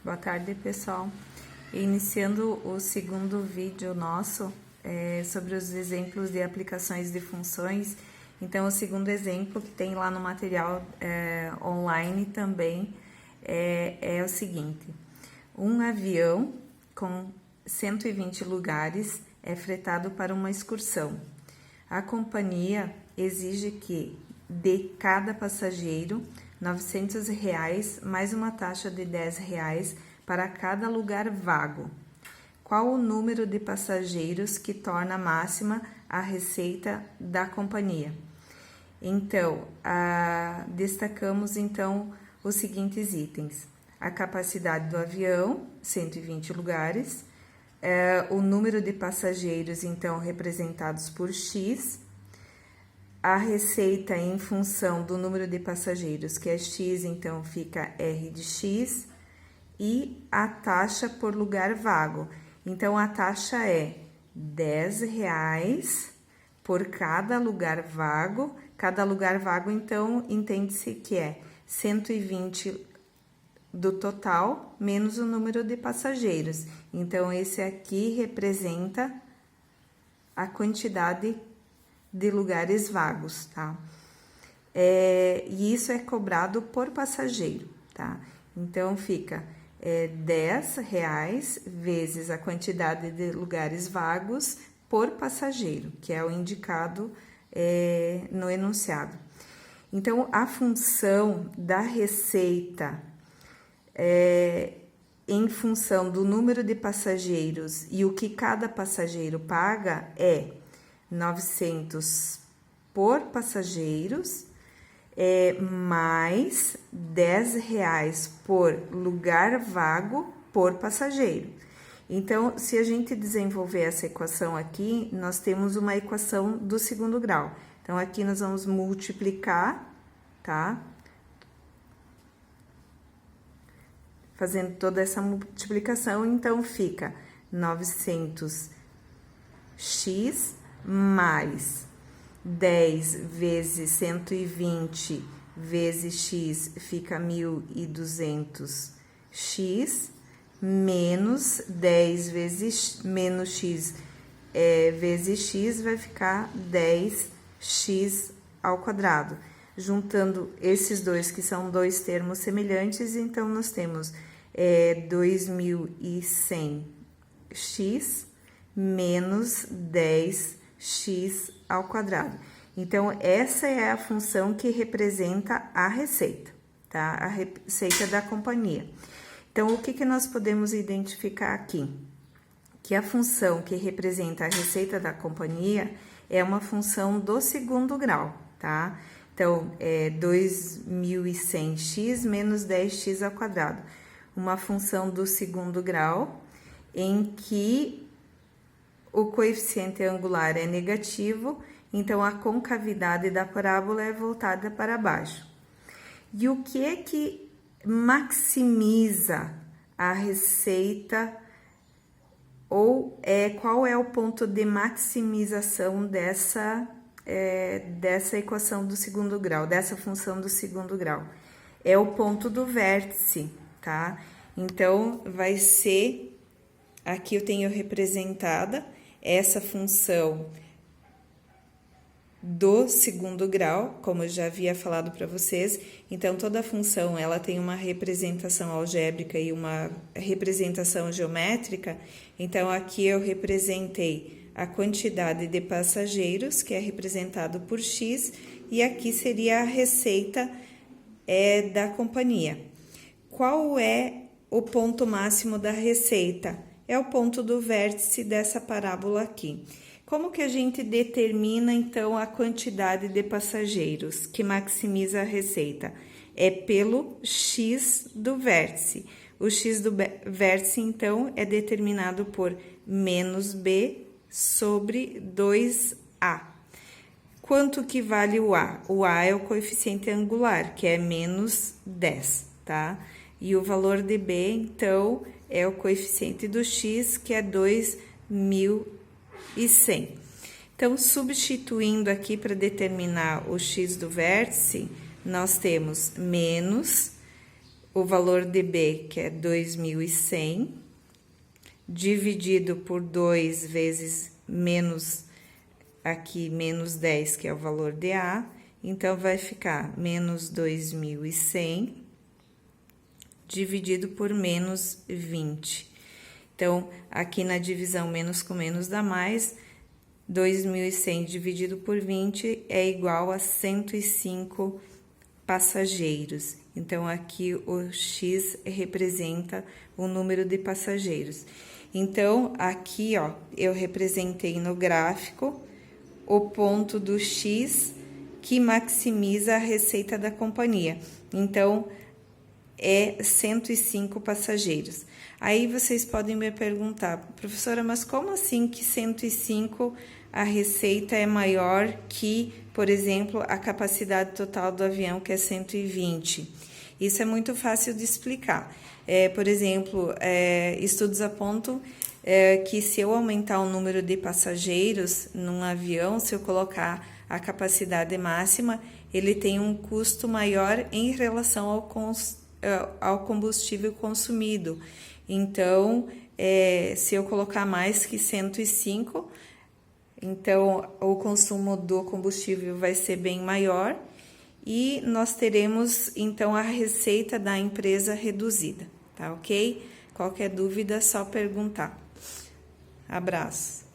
Boa tarde, pessoal. Iniciando o segundo vídeo nosso sobre os exemplos de aplicações de funções. Então, o segundo exemplo que tem lá no material online também é o seguinte: um avião com 120 lugares é fretado para uma excursão. A companhia exige que, de cada passageiro, R$900 mais uma taxa de R$10 para cada lugar vago. Qual o número de passageiros que torna máxima a receita da companhia? Então, destacamos então os seguintes itens: a capacidade do avião, 120 lugares, o número de passageiros então representados por X, a receita em função do número de passageiros, que é X, então fica R de X, e a taxa por lugar vago. Então, a taxa é R$10 por cada lugar vago. Cada lugar vago, então, entende-se que é 120 do total, menos o número de passageiros. Então, esse aqui representa a quantidade de lugares vagos, tá? E isso é cobrado por passageiro, tá? Então, fica R$10 vezes a quantidade de lugares vagos por passageiro, que é o indicado no enunciado. Então, a função da receita em função do número de passageiros e o que cada passageiro paga é 900 por passageiros, mais R$10 por lugar vago por passageiro. Então, se a gente desenvolver essa equação aqui, nós temos uma equação do segundo grau. Então, aqui nós vamos multiplicar, tá? Fazendo toda essa multiplicação, então fica 900x mais 10 vezes 120 vezes x fica 1.200x, menos 10 vezes menos x vezes x vai ficar 10x ao quadrado. Juntando esses dois, que são dois termos semelhantes, então nós temos 2.100x menos 10x ao quadrado. Então, essa é a função que representa a receita, tá? A receita da companhia. Então, o que nós podemos identificar aqui? Que a função que representa a receita da companhia é uma função do segundo grau, tá? Então, 2.100x menos 10x ao quadrado. Uma função do segundo grau em que o coeficiente angular é negativo, então a concavidade da parábola é voltada para baixo. E o que é que maximiza a receita, ou qual é o ponto de maximização dessa equação do segundo grau, dessa função do segundo grau? É o ponto do vértice, tá? Então, vai ser, aqui eu tenho representada essa função do segundo grau, como eu já havia falado para vocês. Então, toda função, ela tem uma representação algébrica e uma representação geométrica. Então, aqui eu representei a quantidade de passageiros, que é representado por x, e aqui seria a receita da companhia. Qual é o ponto máximo da receita? É o ponto do vértice dessa parábola aqui. Como que a gente determina, então, a quantidade de passageiros que maximiza a receita? É pelo x do vértice. O x do vértice, então, é determinado por menos b sobre 2a. Quanto que vale o a? O a é o coeficiente angular, que é menos 10, tá? E o valor de b, então, é o coeficiente do x, que é 2.100. Então, substituindo aqui para determinar o x do vértice, nós temos menos o valor de B, que é 2.100, dividido por 2 vezes menos, aqui, menos 10, que é o valor de A, então vai ficar menos 2.100, dividido por menos 20. Então, aqui na divisão menos com menos dá mais, 2.100 dividido por 20 é igual a 105 passageiros. Então, aqui o X representa o número de passageiros. Então, aqui, ó, eu representei no gráfico o ponto do X que maximiza a receita da companhia. Então, é 105 passageiros. Aí vocês podem me perguntar, professora, mas como assim que 105 a receita é maior que, por exemplo, a capacidade total do avião, que é 120? Isso é muito fácil de explicar. Por exemplo, estudos apontam que se eu aumentar o número de passageiros num avião, se eu colocar a capacidade máxima, ele tem um custo maior em relação ao combustível consumido. Então, se eu colocar mais que 105, então o consumo do combustível vai ser bem maior e nós teremos então a receita da empresa reduzida, tá ok? Qualquer dúvida é só perguntar. Abraço.